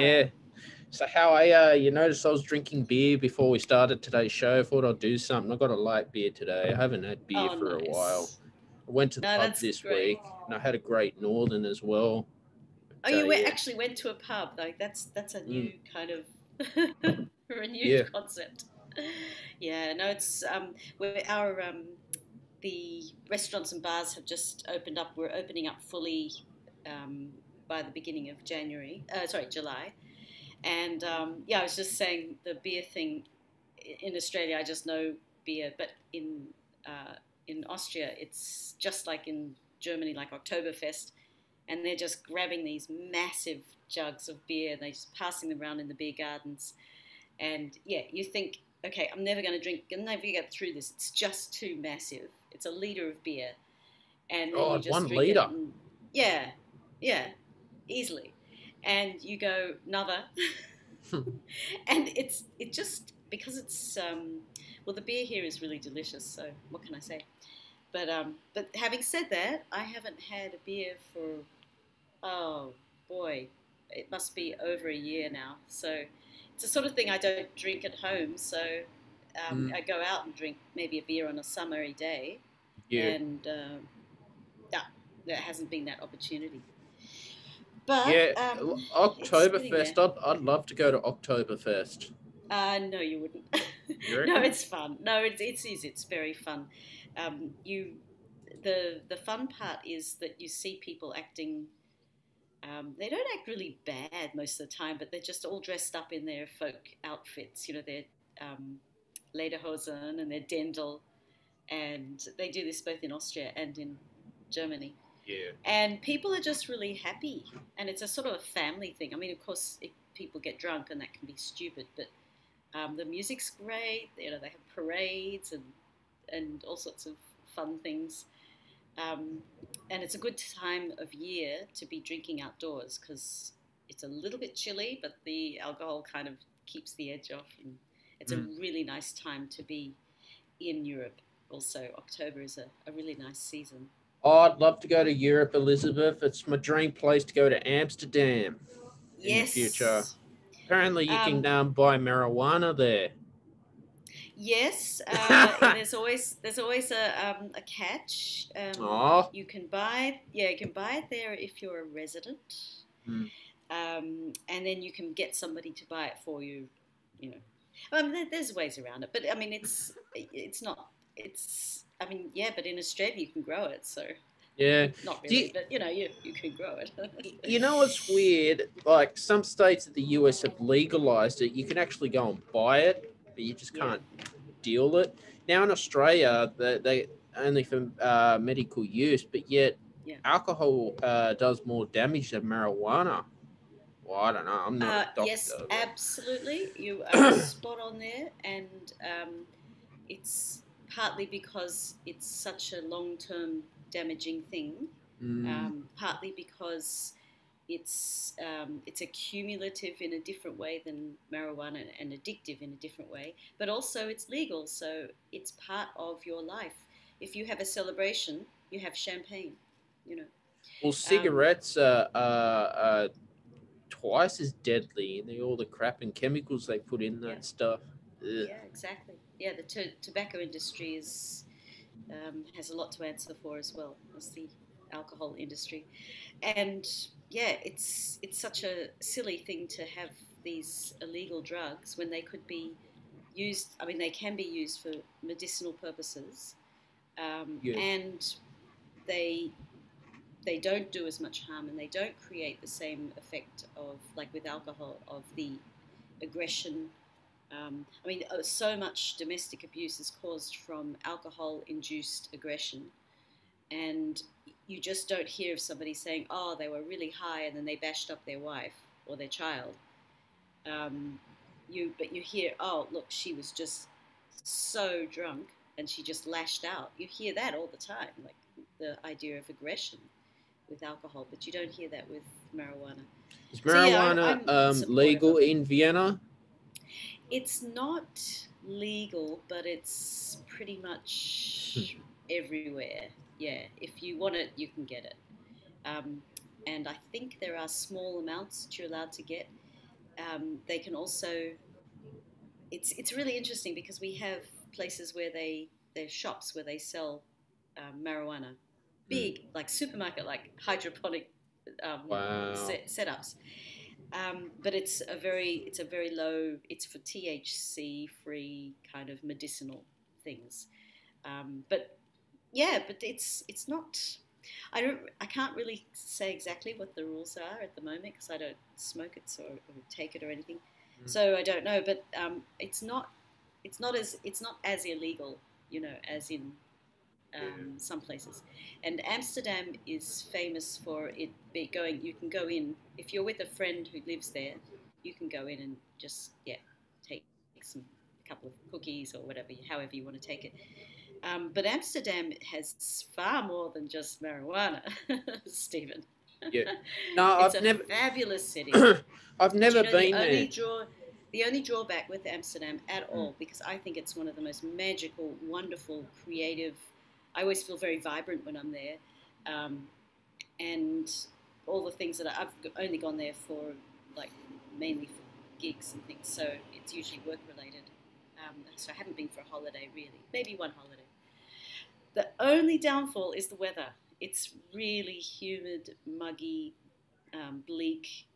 Yeah. So how you noticed I was drinking beer before we started today's show. I thought I'd do something. I got a light beer today. I haven't had beer Oh, for a while. nice. I went to the No, pub that's this great. week, and I had a Great Northern as well. Oh, But, you yeah. actually went to a pub. Like that's a new kind of Yeah. renewed concept. Yeah, no, it's our the restaurants and bars have just opened up. We're opening up fully um, by the beginning of January. Sorry, July. And yeah, I was just saying the beer thing in Australia. I just know beer, but in Austria, it's just like in Germany, like Oktoberfest, and they're just grabbing these massive jugs of beer and they're just passing them around in the beer gardens. And yeah, you think, okay, I'm never going to drink, I'm never going to get through this. It's just too massive. It's a liter of beer, and then you God, just 1 drink it. litre. And, yeah, yeah, easily. And you go another, and it just because it's well, the beer here is really delicious. So what can I say? But having said that, I haven't had a beer for, oh boy, it must be over a year now. So it's the sort of thing I don't drink at home. So I go out and drink maybe a beer on a summery day, Yeah. and yeah, there hasn't been that opportunity. But Yeah. it's getting Oktoberfest. there. I'd love to go to Oktoberfest. No, you wouldn't. You No, reckon? it's fun. No, it's very fun. You the fun part is that you see people acting. They don't act really bad most of the time, but they're just all dressed up in their folk outfits. You know, their um, lederhosen and their dirndl, and they do this both in Austria and in Germany. Yeah. And people are just really happy, and it's a sort of a family thing. I mean, of course, people get drunk, and that can be stupid, but the music's great. You know, they have parades and all sorts of fun things. Um, and it's a good time of year to be drinking outdoors because it's a little bit chilly, but the alcohol kind of keeps the edge off. And it's a really nice time to be in Europe. Also, October is a really nice season. Oh, I'd love to go to Europe, Elizabeth. It's my dream place to go to Amsterdam in the future. Yes. Apparently, you can Um, buy marijuana there. yes, there's always a catch. Oh. You can buy it there if you're a resident, and then you can get somebody to buy it for you. You know, there's ways around it, but I mean, it's not. It's I mean, yeah, but in Australia you can grow it, so Yeah. not really, but you know, you can grow it. You know what's weird? Like some states of the US have legalized it. You can actually go and buy it, but you just Yeah. can't deal it. Now in Australia, they only for medical use, but yet Yeah. alcohol does more damage than marijuana. Well, I don't know. I'm not a doctor. Yes, But... absolutely. You are spot on there, and it's partly because it's such a long-term damaging thing. Partly because it's accumulative in a different way than marijuana and addictive in a different way, but also it's legal, so it's part of your life. If you have a celebration, you have champagne, you know. Well, cigarettes are twice as deadly. All the crap and chemicals they put in that stuff. Ugh. Yeah, exactly. Yeah, the tobacco industry has a lot to answer for as well as the alcohol industry, and yeah, it's such a silly thing to have these illegal drugs when they could be used. I mean, they can be used for medicinal purposes, and they they don't do as much harm and they don't create the same effect of, like with alcohol, of the aggression. I mean, so much domestic abuse is caused from alcohol-induced aggression, and you just don't hear of somebody saying, "Oh, they were really high and then they bashed up their wife or their child." But you hear, "Oh, look, she was just so drunk and she just lashed out." You hear that all the time, like the idea of aggression with alcohol, but you don't hear that with marijuana. Is marijuana legal in Vienna? It's not legal, but it's pretty much everywhere. Yeah, if you want it, you can get it. And I think there are small amounts that you're allowed to get. they can also. It's really interesting because we have places where there's shops where they sell marijuana, big like supermarket, like hydroponic Wow. setups. But it's a very low. It's for THC free kind of medicinal things. But yeah, but it's not. I can't really say exactly what the rules are at the moment because I don't smoke it or take it or anything, so I don't know. But it's not as illegal, as in some places. And Amsterdam is famous for it going. You can go in if you're with a friend who lives there. You can go in and just take some couple of cookies or whatever, however you want to take it. But Amsterdam has far more than just marijuana, Stephen. Yeah. No, It's I've a never. fabulous city. I've Do you never know been there. the only drawback with Amsterdam at all, because I think it's one of the most magical, wonderful, creative. I always feel very vibrant when I'm there, and all the things that I've only gone there for, like mainly for gigs and things. So it's usually work related. So I haven't been for a holiday really, maybe one holiday. The only downfall is the weather. It's really humid, muggy, bleak.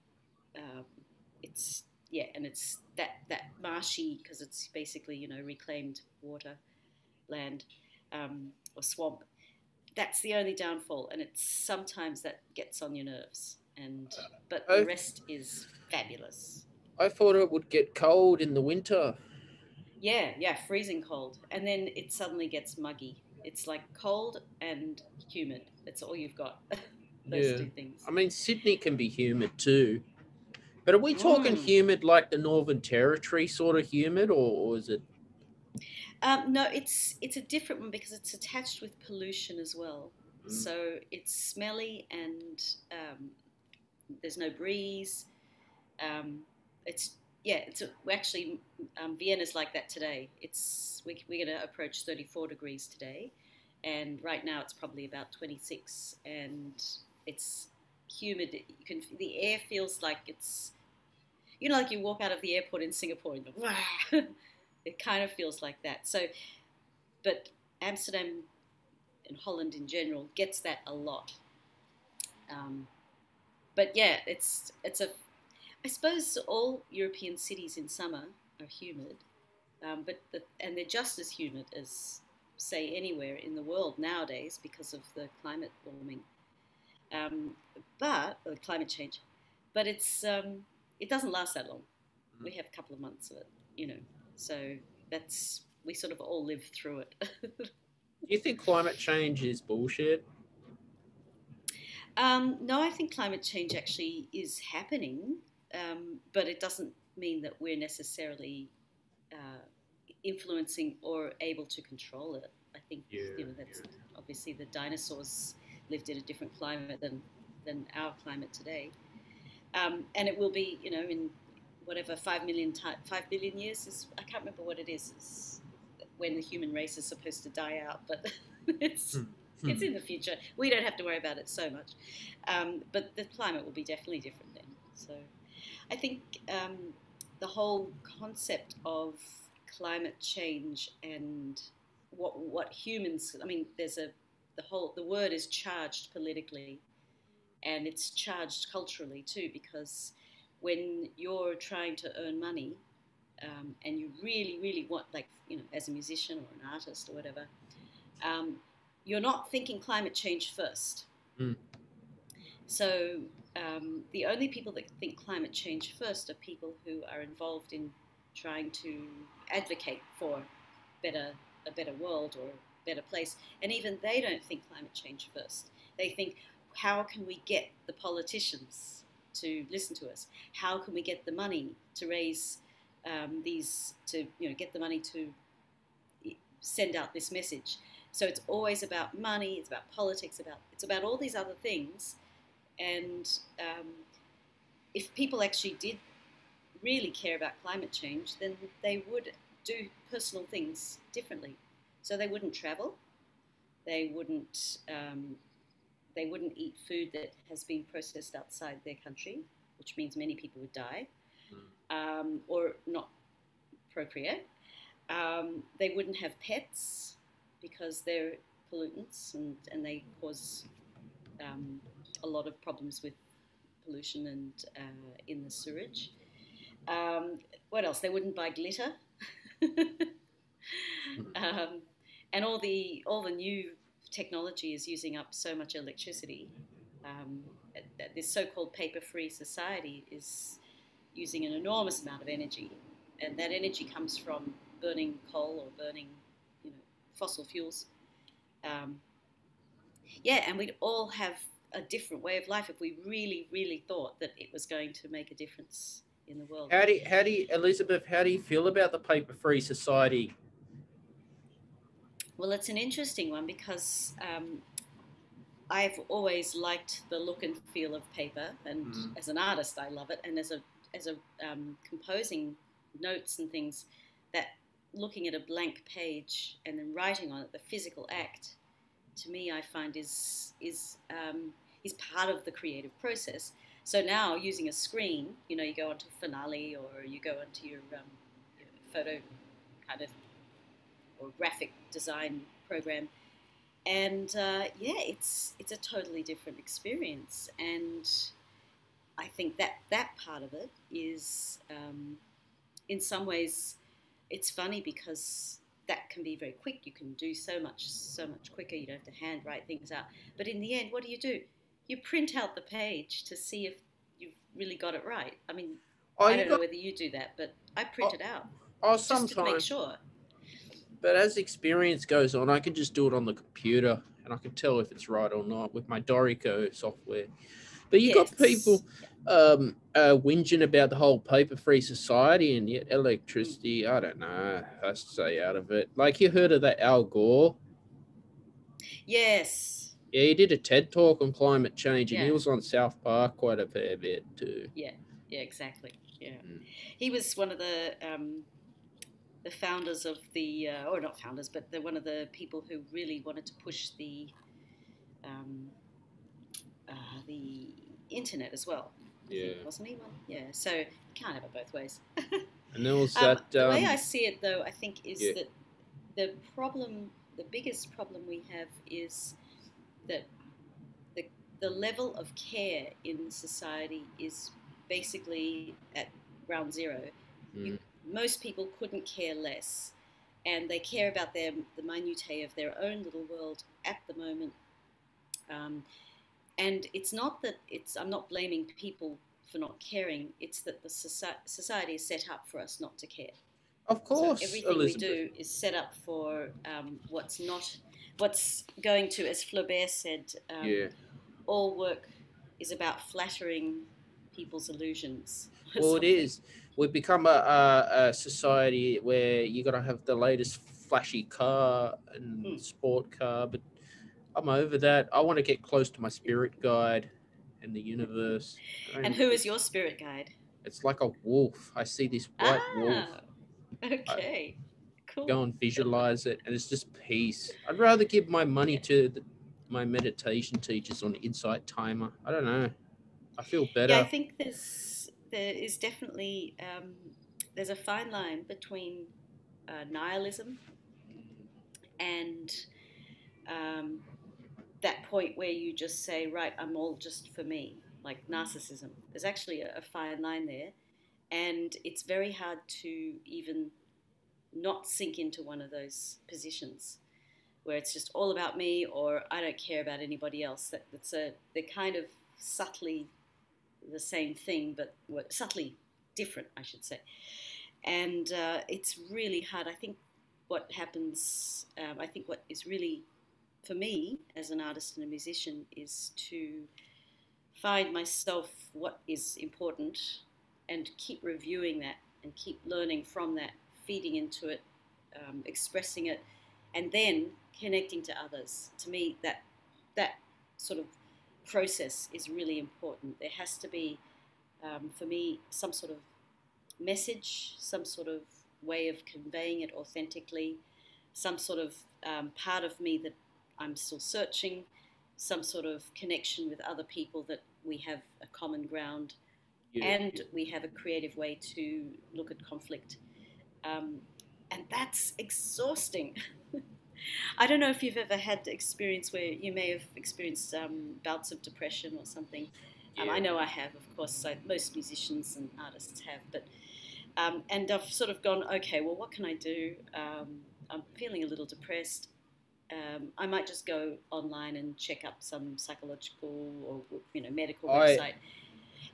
Um, it's and it's that marshy because it's basically reclaimed water land or swamp. That's the only downfall, and it's sometimes that gets on your nerves. But the I rest is fabulous. I thought it would get cold in the winter. Yeah, freezing cold, and then it suddenly gets muggy. It's like cold and humid. That's all you've got. Those Yeah. two things. I mean, Sydney can be humid too. But are we talking Mm. humid like the Northern Territory sort of humid, or is it? No, it's a different one because it's attached with pollution as well. Mm, So it's smelly and there's no breeze. Um, it's we actually Vienna's like that today. We're going to approach 34 degrees today, and right now it's probably about 26, and it's humid. The air feels like it's like you walk out of the airport in Singapore and go, it kind of feels like that. So, but Amsterdam and Holland in general gets that a lot. Um, but yeah, it's a. I suppose all European cities in summer are humid, and they're just as humid as say anywhere in the world nowadays because of the climate warming, um, but or climate change. But it doesn't last that long. mm. We have a couple of months of it. So that's we sort of all live through it. Do you think climate change is bullshit? No, I think climate change actually is happening, but it doesn't mean that we're necessarily uh, influencing or able to control it. I think Yeah, that's yeah. obviously the dinosaurs lived in a different climate than our climate today, and it will be in whatever 5 billion years is. I can't remember what it is when the human race is supposed to die out, but it's Hmm. it's Hmm. in the future. We don't have to worry about it so much, but the climate will be definitely different then. So I think the whole concept of climate change and what humans. I mean, the word is charged politically, and it's charged culturally too, because when you're trying to earn money and you really, really want, like, as a musician or an artist or whatever, um, you're not thinking climate change first. Hmm. So the only people that think climate change first are people who are involved in trying to advocate for better, a better world or a better place. And even they don't think climate change first. They think, how can we get the politicians to listen to us? How can we get the money to raise get the money to send out this message? So it's always about money. It's about politics. It's about all these other things. And if people actually did really care about climate change, then they would do personal things differently. So they wouldn't travel. They wouldn't. They wouldn't eat food that has been processed outside their country, which means many people would die. or not procreate. They wouldn't have pets because they're pollutants and they cause a lot of problems with pollution and in the sewage. What else? They wouldn't buy glitter. And all the new technology is using up so much electricity. This so-called paper-free society is using an enormous amount of energy, and that energy comes from burning coal or burning, fossil fuels. And we'd all have a different way of life if we really, really thought that it was going to make a difference in the world. How do you, Elisabeth? How do you feel about the paper-free society? Well, it's an interesting one because I've always liked the look and feel of paper, and as an artist, I love it. And as a composing notes and things, that looking at a blank page and then writing on it, the physical act, to me, I find is part of the creative process. So now, using a screen, you go onto Finale or you go onto your photo kind of or graphic design program, and it's a totally different experience. And I think that part of it is, in some ways, it's funny because that can be very quick. You can do so much quicker. You don't have to hand write things out. But in the end, what do? You print out the page to see if you've really got it right. I mean, I don't know whether you do that, but I print it out just to make sure. But as experience goes on, I can just do it on the computer, and I can tell if it's right or not with my Dorico software. But you got people whinging about the whole paper-free society, and yet electricity, I don't know, I stay out of it. Like, you heard of that Al Gore? Yes. Yeah, he did a TED Talk on climate change, and he was on South Park quite a fair bit too. Yeah, exactly. Yeah. He was one of the founders of the, or not founders, but one of the people who really wanted to push the internet as well. Yeah. Wasn't he? Well, yeah. So you can't have it both ways. And there was that. The way I see it, though, I think is that the biggest problem we have is that the level of care in society is basically at ground zero. Most people couldn't care less, and they care about the minutiae of their own little world at the moment. And it's not that I'm not blaming people for not caring. It's that the society is set up for us not to care. Of course, so everything Elisabeth. We do is set up for what's going to, as Flaubert said, all work is about flattering people's illusions. Well, it is. We've become a society where you got to have the latest flashy car and sport car, but I'm over that. I want to get close to my spirit guide and the universe. And who is your spirit guide? It's like a wolf. I see this white wolf. Okay. Cool. Go and visualize it, and it's just peace. I'd rather give my money to my meditation teachers on Insight Timer. I don't know. I feel better. Yeah, I think there is definitely there's a fine line between nihilism and that point where you just say, right, I'm all just for me, like narcissism. There's actually a fine line there, and it's very hard to even not sink into one of those positions where it's just all about me, or I don't care about anybody else. They're kind of subtly the same thing, but subtly different, I should say. And it's really hard. I think what happens, what is really, for me as an artist and a musician, is to find myself what is important and keep reviewing that and keep learning from that, feeding into it, expressing it, and then connecting to others. To me, that sort of process is really important. There has to be, for me, some sort of message, some sort of way of conveying it authentically, some sort of part of me that I'm still searching, some sort of connection with other people that we have a common ground. and we have a creative way to look at conflict. And that's exhausting. I don't know if you've ever had the experience where you may have experienced bouts of depression or something. I know I have, of course, most musicians and artists have, but and I've sort of gone, okay, well, what can I do? I'm feeling a little depressed. I might just go online and check up some psychological or medical website.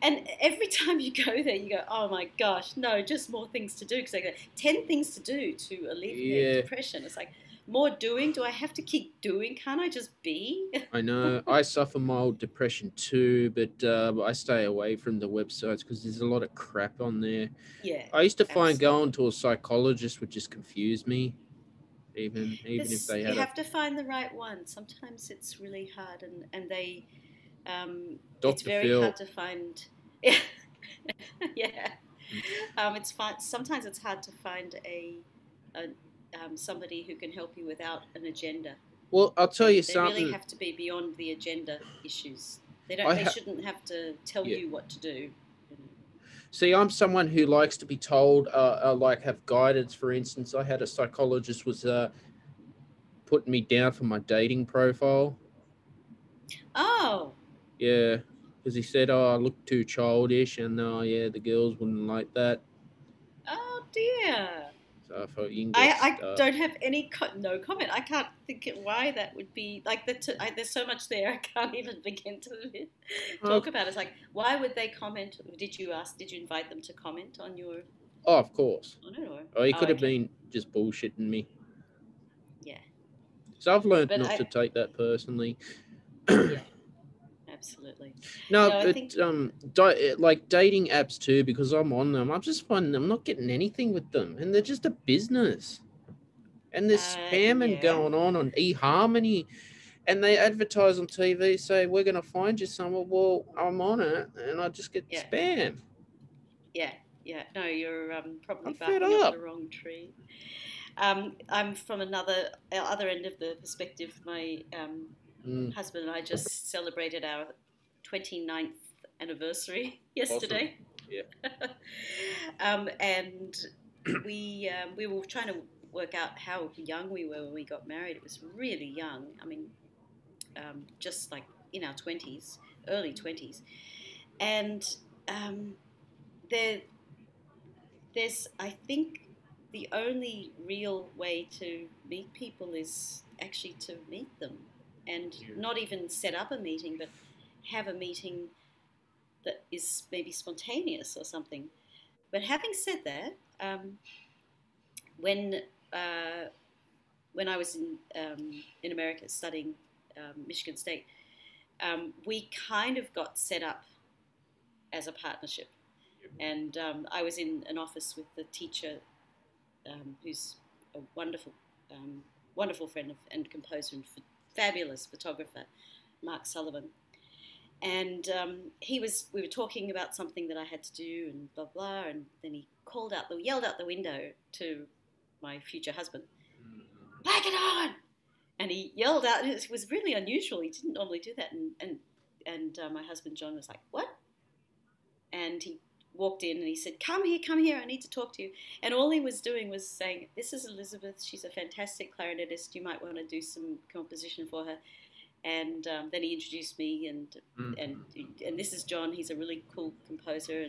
And every time you go there, you go, oh my gosh, no, just more things to do. Because they go, 10 things to do to alleviate depression. It's like, more doing? Do I have to keep doing? Can't I just be? I know. I suffer mild depression too, but I stay away from the websites because there's a lot of crap on there. Yeah. I used to find going to a psychologist would just confuse me, even if they had. You have to find the right one. Sometimes it's really hard, and they. It's very hard to find. Yeah. It's fine. Sometimes it's hard to find somebody who can help you without an agenda. Well, I'll tell you something. They really have to be beyond the agenda issues. They shouldn't have to tell you what to do. See, I'm someone who likes to be told, like have guidance. For instance, I had a psychologist was putting me down for my dating profile. Oh. Yeah, because he said, I look too childish, and the girls wouldn't like that. Oh dear. So I thought I don't have no comment. I can't think why that would be like. There's so much there. I can't even begin to talk about it. It's like, why would they comment? Did you invite them to comment on your? Oh, of course. Oh, he could have been just bullshitting me. Yeah. So I've learned not to take that personally. Yeah. Absolutely. No, but like dating apps too, because I'm on them. I'm just finding I'm not getting anything with them, and they're just a business. And there's spamming going on eHarmony, and they advertise on TV, say we're going to find you somewhere. Well, I'm on it, and I just get spam. Yeah. No, you're probably barking up the wrong tree. I'm from other end of the perspective. My husband and I just celebrated our 29th anniversary yesterday. Awesome. Yeah. And we were trying to work out how young we were when we got married. It was really young. I mean, just like in our 20s, early 20s. And there's, I think, the only real way to meet people is actually to meet them. And not even set up a meeting, but have a meeting that is maybe spontaneous or something. But having said that, when I was in America studying Michigan State, we kind of got set up as a partnership. And I was in an office with the teacher who's a wonderful friend and composer and fabulous photographer, Mark Sullivan, and we were talking about something that I had to do and blah blah, and then he yelled out the window to my future husband, "Back it on!" And he yelled out, and it was really unusual. He didn't normally do that, and my husband John was like, "What?" And he walked in and he said, come here, I need to talk to you. And all he was doing was saying, this is Elisabeth, she's a fantastic clarinetist, you might want to do some composition for her. And then he introduced me, and this is John, he's a really cool composer.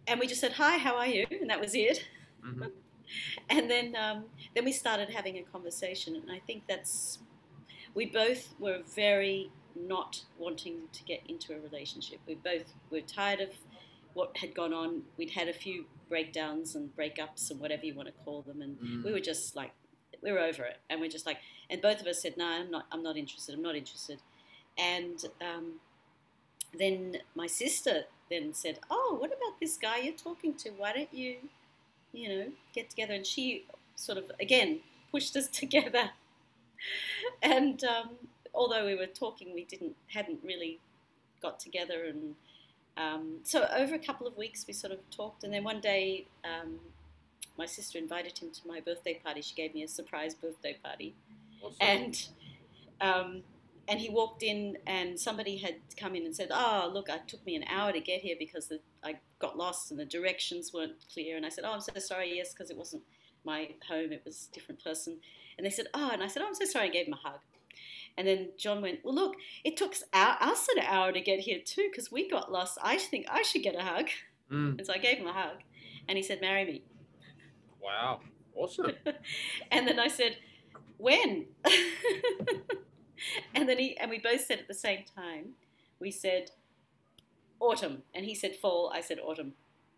And we just said, hi, how are you? And that was it. Mm-hmm. And then we started having a conversation, and I think we both were very not wanting to get into a relationship. We both were tired of what had gone on. We'd had a few breakdowns and breakups and whatever you want to call them, and we were just like, we were over it, and we're just like, and both of us said, no, I'm not interested. And then my sister then said, oh, what about this guy you're talking to? Why don't you get together? And she sort of again pushed us together, and although we were talking, we hadn't really got together. And so over a couple of weeks we sort of talked, and then one day my sister invited him to my birthday party. She gave me a surprise birthday party. Awesome. And he walked in, and somebody had come in and said, "Oh, look, it took me an hour to get here because I got lost and the directions weren't clear." And I said, "Oh, I'm so sorry. Yes, because it wasn't my home; it was a different person." And they said, "Oh," and I said, "Oh, I'm so sorry." I gave him a hug. And then John went, "Well, look, it took us an hour to get here too because we got lost. I think I should get a hug." And so I gave him a hug, and he said, "Marry me." Wow, awesome. And then I said, "When?" And then we both said at the same time, we said autumn, and he said fall, I said autumn.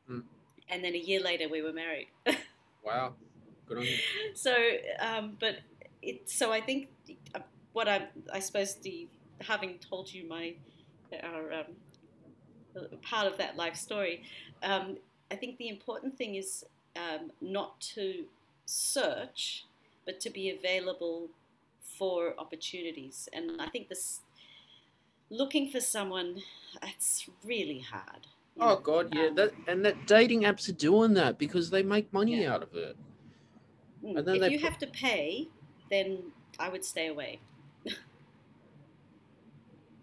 And then a year later we were married. Wow, good on you. So, so I think what I suppose having told you our part of that life story, I think the important thing is not to search, but to be available for opportunities. And I think looking for someone, it's really hard. Oh God, yeah. That dating apps are doing that because they make money out of it. And then if you have to pay, then I would stay away.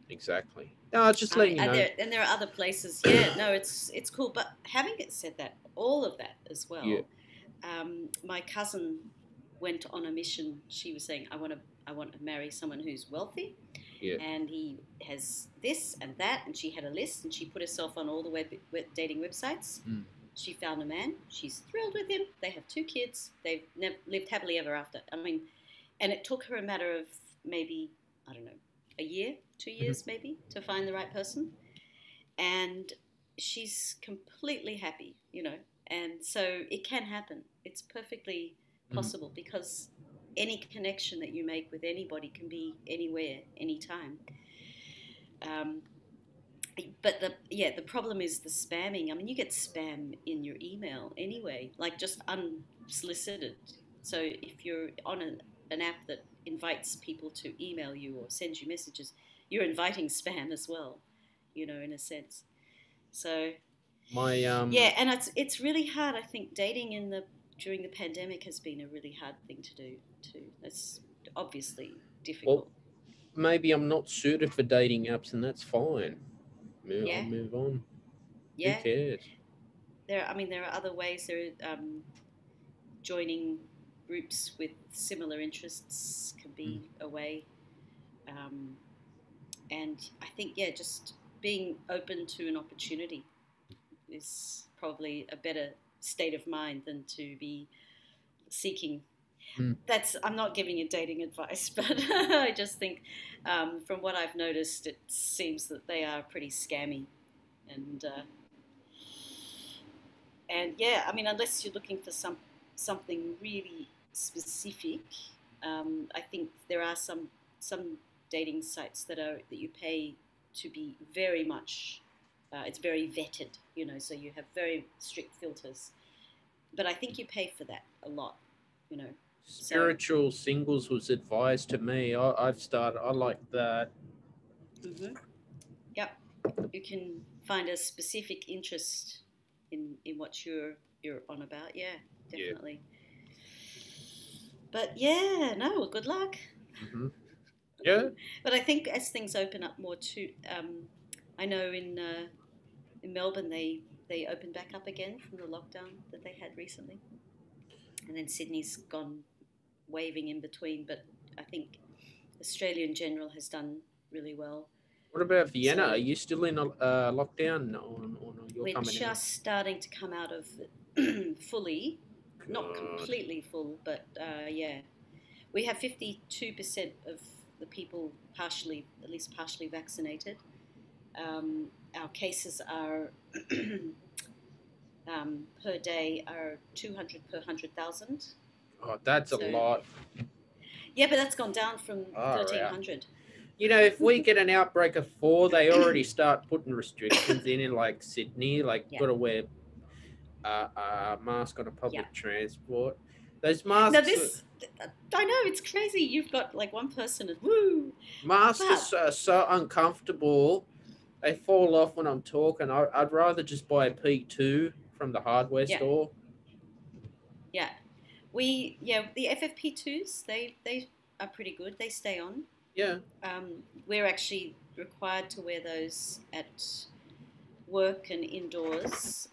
Exactly. No, just letting you know. And there are other places. Yeah, no, it's cool. But having said that, all of that as well. Yeah. My cousin went on a mission. She was saying, I want to marry someone who's wealthy. Yeah. And he has this and that, and she had a list, and she put herself on all the dating websites. She found a man. She's thrilled with him. They have 2 kids. They've lived happily ever after. I mean, and it took her a matter of maybe, I don't know, a year, 2 years maybe, to find the right person. And she's completely happy, And so it can happen. It's perfectly possible because any connection that you make with anybody can be anywhere, anytime. But the problem is the spamming. I mean, you get spam in your email anyway, like just unsolicited. So if you're on an app that invites people to email you or sends you messages, you're inviting spam as well, in a sense. So and it's really hard. I think dating during the pandemic has been a really hard thing to do too. It's obviously difficult. Well, maybe I'm not suited for dating apps, and that's fine. I'll move on. Yeah. Who cares? There are other ways. There are joining groups with similar interests can be a way. And I think, just being open to an opportunity is probably a better state of mind than to be seeking. I'm not giving you dating advice, but I just think from what I've noticed, it seems that they are pretty scammy. And I mean, unless you're looking for something really specific, I think there are some dating sites that you pay to be very much. It's very vetted, so you have very strict filters. But I think you pay for that a lot, Spiritual Singles was advised to me. I've started. I like that. Yep, you can find a specific interest in what you're on about. Yeah, definitely. Yeah. But good luck. Yeah. But I think as things open up more too, I know in Melbourne they opened back up again from the lockdown that they had recently, and then Sydney's gone waving in between. But I think Australia in general has done really well. What about Vienna? Are you still in lockdown? No, we're just starting to come out of it fully, not completely full, but we have 52% of the people at least partially vaccinated. Our cases are per day are 200 per 100,000. Oh, that's a lot. Yeah, but that's gone down from 1,300. If we get an outbreak of 4, they already start putting restrictions in like Sydney, like got to wear a mask on a public transport. Those masks. Now I know, it's crazy. You've got like one person and woo. Masks are so uncomfortable. They fall off when I'm talking. I'd rather just buy a P2 from the hardware store. Yeah. The FFP2s, they are pretty good. They stay on. Yeah. We're actually required to wear those at work and indoors.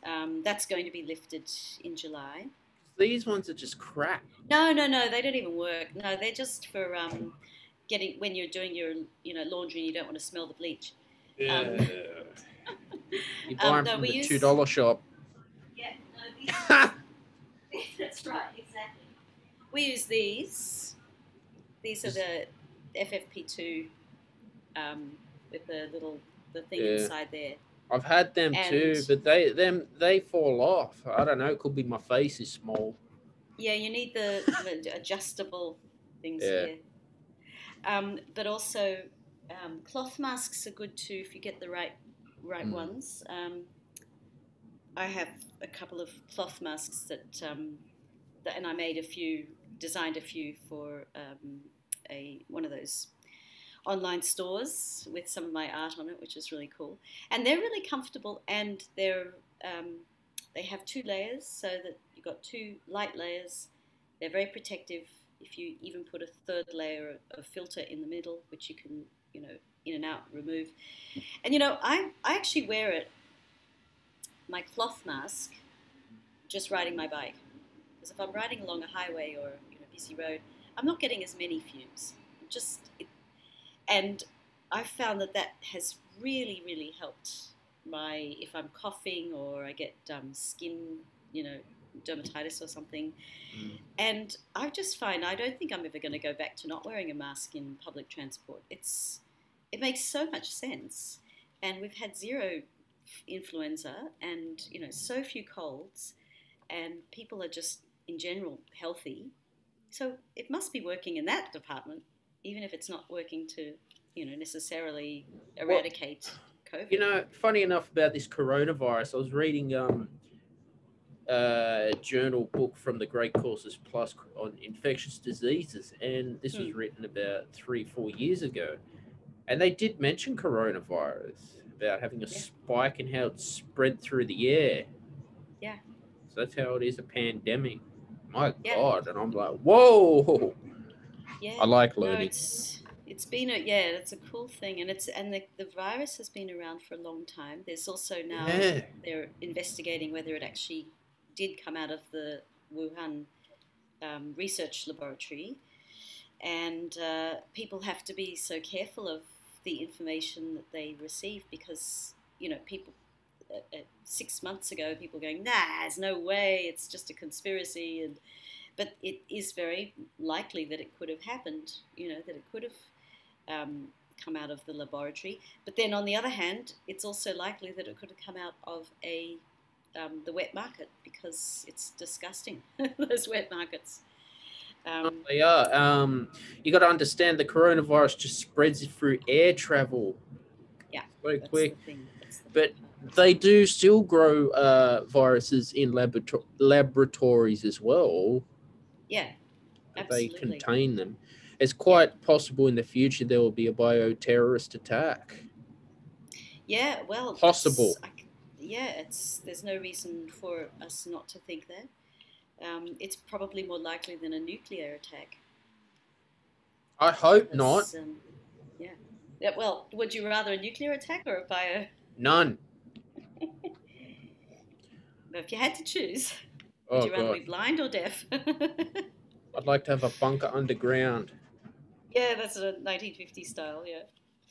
That's going to be lifted in July. These ones are just crap. No, they don't even work. No, they're just for getting when you're doing your laundry and you don't want to smell the bleach. Yeah. You buy them no, from we the use $2 shop. Yeah, no, these. That's right, exactly. We use these. These are the FFP2 with the thing inside there. I've had them too, but they fall off. I don't know. It could be my face is small. Yeah, you need the adjustable things Yeah. here. But also, cloth masks are good too if you get the right ones. I have a couple of cloth masks that and I made designed a few for one of those online stores with some of my art on it, which is really cool. And they're really comfortable, and they have 2 layers, so that you've got 2 light layers. They're very protective. If you even put a 3rd layer of filter in the middle, which you can, in and out, remove. And I actually wear it, my cloth mask, just riding my bike. Because if I'm riding along a highway or a busy road, I'm not getting as many fumes. And I've found that has really, really helped if I'm coughing or I get skin, dermatitis or something. And I just find I don't think I'm ever going to go back to not wearing a mask in public transport. It makes so much sense. And we've had 0 influenza and, so few colds, and people are just, in general, healthy. So it must be working in that department, even if it's not working to, necessarily eradicate COVID. Funny enough about this coronavirus, I was reading a journal book from the Great Courses Plus on infectious diseases, and this was written about 3-4 years ago. And they did mention coronavirus, about having a spike in how it spread through the air. Yeah. So that's how it is a pandemic. My God. And I'm like, whoa. Yeah. I like learning. No, it's been it's a cool thing, and the virus has been around for a long time. There's also now they're investigating whether it actually did come out of the Wuhan research laboratory, and people have to be so careful of the information that they receive, because people 6 months ago, people going, nah, there's no way, it's just a conspiracy, but it is very likely that it could have happened, that it could have come out of the laboratory. But then on the other hand, it's also likely that it could have come out of the wet market, because it's disgusting, those wet markets. They are. You got to understand, the coronavirus just spreads through air travel. Yeah, very quick. But they do still grow viruses in laboratories as well. Yeah, absolutely. They contain them. It's quite possible in the future there will be a bioterrorist attack. Yeah, well, possible. There's no reason for us not to think that. It's probably more likely than a nuclear attack. I hope not. Yeah. Well, would you rather a nuclear attack or a bio? None. But if you had to choose, would you rather be blind or deaf? I'd like to have a bunker underground. Yeah, that's a 1950s style. Yeah.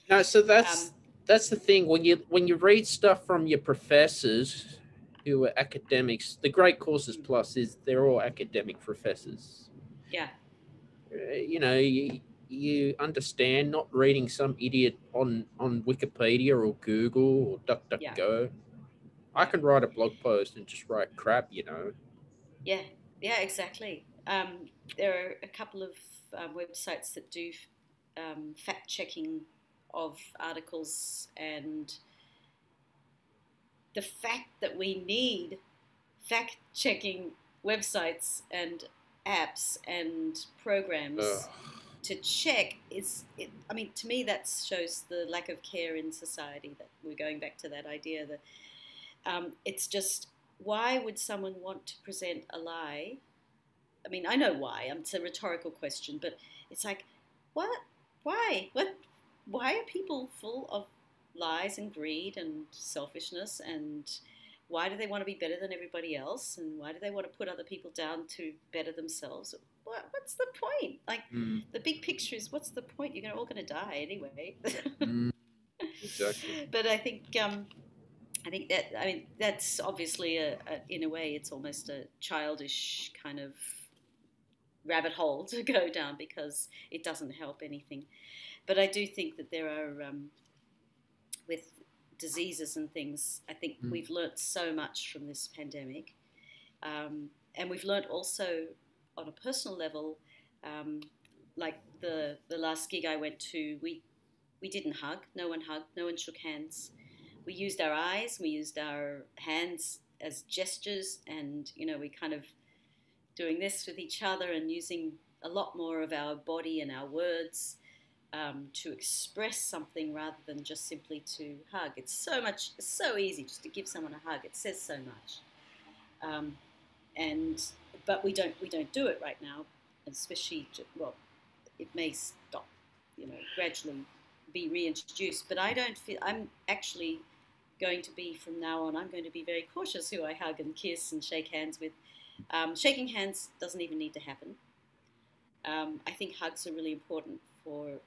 No, so that's the thing. When you read stuff from your professors who are academics, the Great Courses Plus they're all academic professors. Yeah. You understand, not reading some idiot on Wikipedia or Google or DuckDuckGo. Yeah. I can write a blog post and just write crap, Yeah, exactly. There are a couple of websites that do fact checking of articles, and the fact that we need fact checking websites and apps and programs to check to me that shows the lack of care in society. That we're going back to that idea that it's just, why would someone want to present a lie? I mean, I know why. It's a rhetorical question, but it's like, what? Why? Why are people full of lies and greed and selfishness, and why do they want to be better than everybody else, and why do they want to put other people down to better themselves? What's the point? Like, the big picture is, what's the point? You're all going to die anyway. Exactly. But I think that's obviously in a way it's almost a childish kind of rabbit hole to go down, because it doesn't help anything. But I do think that there are with diseases and things, I think we've learnt so much from this pandemic, and we've learnt also on a personal level, like the last gig I went to, we didn't hug. No one hugged. No one shook hands. We used our eyes. We used our hands as gestures, and we kind of doing this with each other and using a lot more of our body and our words to express something rather than just simply to hug. It's so easy just to give someone a hug. It says so much, but we don't do it right now, especially it may stop, gradually be reintroduced. But I don't feel I'm actually going to be from now on. I'm going to be very cautious who I hug and kiss and shake hands with. Shaking hands doesn't even need to happen. I think hugs are really important for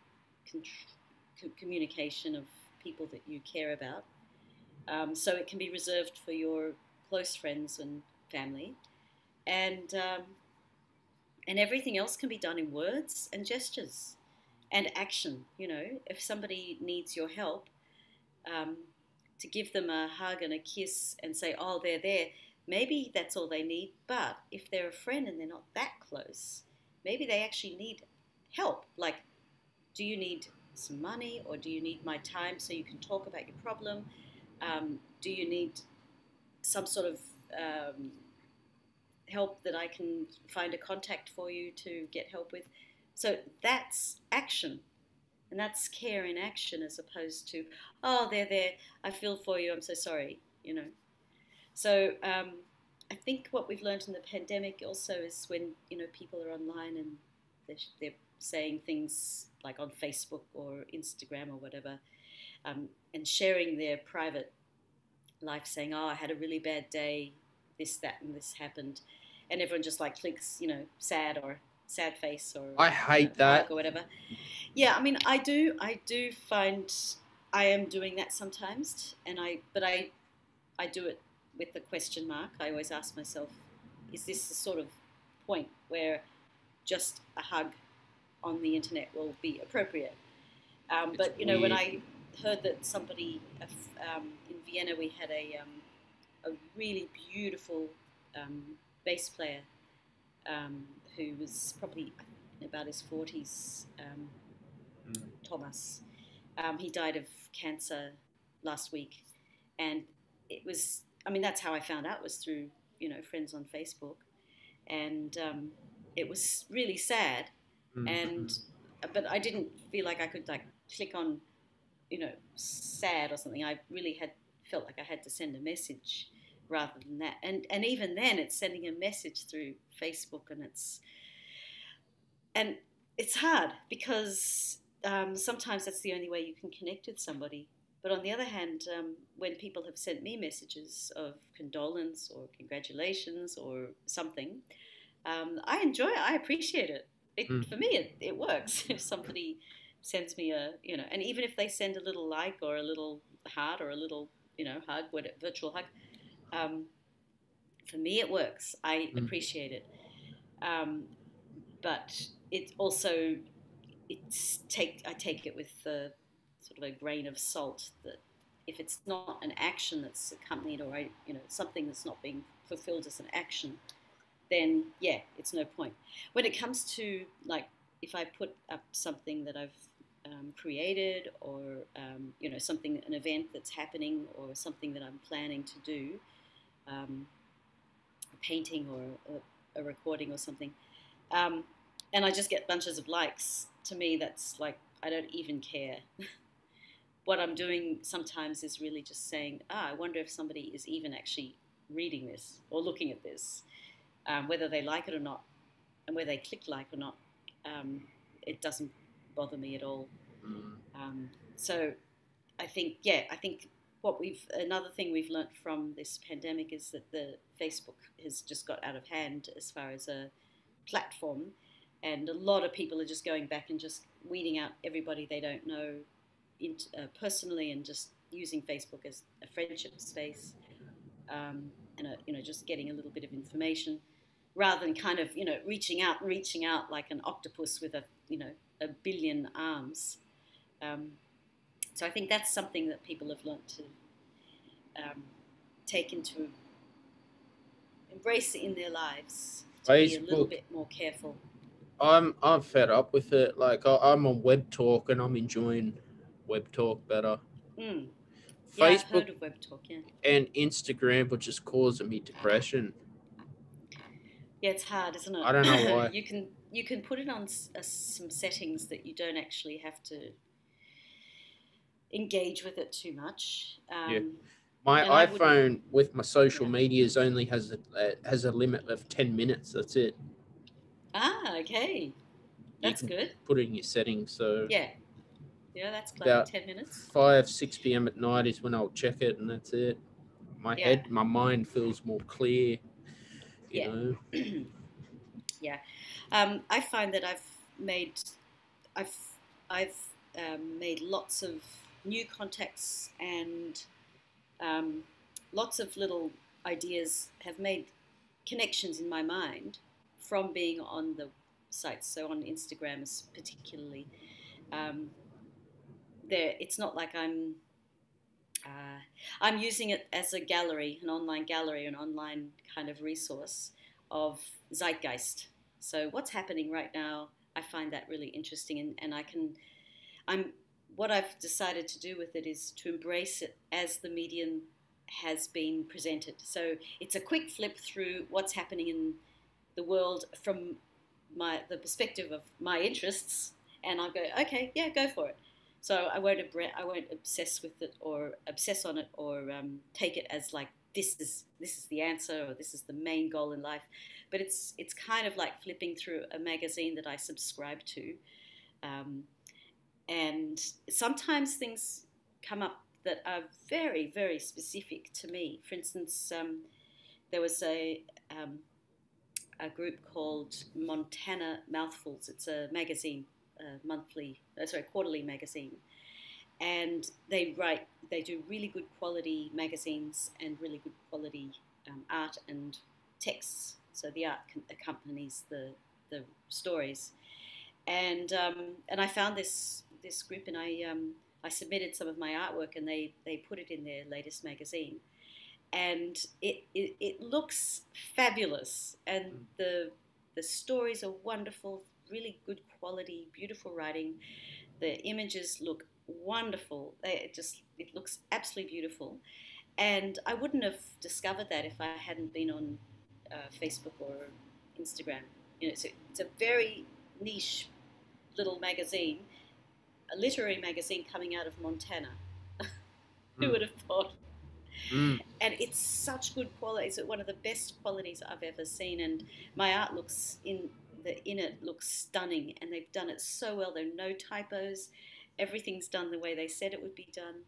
communication of people that you care about. So it can be reserved for your close friends and family, and everything else can be done in words and gestures and action. If somebody needs your help, to give them a hug and a kiss and say, "Oh, they're there." Maybe that's all they need. But if they're a friend and they're not that close, maybe they actually need help. Like, do you need some money, or do you need my time so you can talk about your problem? Do you need some sort of help that I can find a contact for you to get help with? So that's action, and that's care in action, as opposed to, "Oh, they're there, I feel for you, I'm so sorry," So I think what we've learned in the pandemic also is when people are online and they're saying things like on Facebook or Instagram or whatever, and sharing their private life, saying, "Oh, I had a really bad day, this, that, and this happened," and everyone just like clicks, sad or sad face, or I hate that, or whatever. Yeah, I mean, I do find I am doing that sometimes, but I do it with the question mark. I always ask myself, is this the sort of point where just a hug on the internet will be appropriate? But when I heard that somebody in Vienna, we had a really beautiful bass player who was probably about his 40s, Thomas. He died of cancer last week, and it was, that's how I found out, was through friends on Facebook, and it was really sad, but I didn't feel like I could like click on sad or something. I really felt like I had to send a message rather than that, and even then it's sending a message through Facebook, and it's hard because sometimes that's the only way you can connect with somebody. But on the other hand, when people have sent me messages of condolence or congratulations or something, I enjoy it. I appreciate it. For me, it works. If somebody sends me and even if they send a little like or a little heart or a little, hug, virtual hug, for me it works. I appreciate it. But it also, I take it with sort of a grain of salt, that if it's not an action that's accompanied, or something that's not being fulfilled as an action, then yeah, it's no point. When it comes to, like, if I put up something that I've created, or something, an event that's happening, or something that I'm planning to do, a painting or a recording or something, and I just get bunches of likes, to me that's like, I don't even care. What I'm doing sometimes is really just saying, I wonder if somebody is even actually reading this or looking at this, whether they like it or not, and whether they click like or not, it doesn't bother me at all. Mm. So I think another thing we've learnt from this pandemic is that the Facebook has just got out of hand as far as a platform, and a lot of people are just going back and just weeding out everybody they don't know personally, and just using Facebook as a friendship space, and just getting a little bit of information, rather than kind of reaching out like an octopus with a billion arms. So I think that's something that people have learnt to take into embrace in their lives, to be a little bit more careful. I'm fed up with it. Like I'm on Webtalk and I'm enjoying Webtalk better. Yeah, I've heard of Webtalk, yeah. And Instagram were just causing me depression. Yeah, it's hard, isn't it? I don't know why. You can put it on some settings that you don't actually have to engage with it too much. Yeah. My iPhone with my social medias only has a limit of 10 minutes. That's it. Ah, okay. That's good. Put it in your settings. So yeah, that's clever. 10 minutes. 5-6 p.m. at night is when I'll check it, and that's it. My mind feels more clear. You know. Yeah, I find that I've made lots of new contacts, and lots of little ideas have made connections in my mind from being on the sites. So on Instagram particularly, it's not like I'm using it as a gallery, an online gallery, an online kind of resource of zeitgeist. So what's happening right now, I find that really interesting, and what I've decided to do with it is to embrace it as the medium has been presented. So it's a quick flip through what's happening in the world from the perspective of my interests, and I'll go, okay, yeah, go for it. So I won't obsess with it or obsess on it, or take it as like this is the answer, or this is the main goal in life. But it's kind of like flipping through a magazine that I subscribe to, and sometimes things come up that are very, very specific to me. For instance, there was a group called Montana Mouthfuls. It's a magazine, quarterly magazine, and they do really good quality magazines and really good quality art and texts. So the art accompanies the stories, and I found this group, and I submitted some of my artwork, and they put it in their latest magazine, and it looks fabulous, and the stories are wonderful, really good quality, beautiful writing. The images look wonderful. It looks absolutely beautiful, and I wouldn't have discovered that if I hadn't been on Facebook or Instagram. It's a very niche little magazine, a literary magazine coming out of Montana. Who would have thought? And it's such good quality. It's one of the best qualities I've ever seen, and my art looks in it looks stunning, and they've done it so well. There are no typos. Everything's done the way they said it would be done.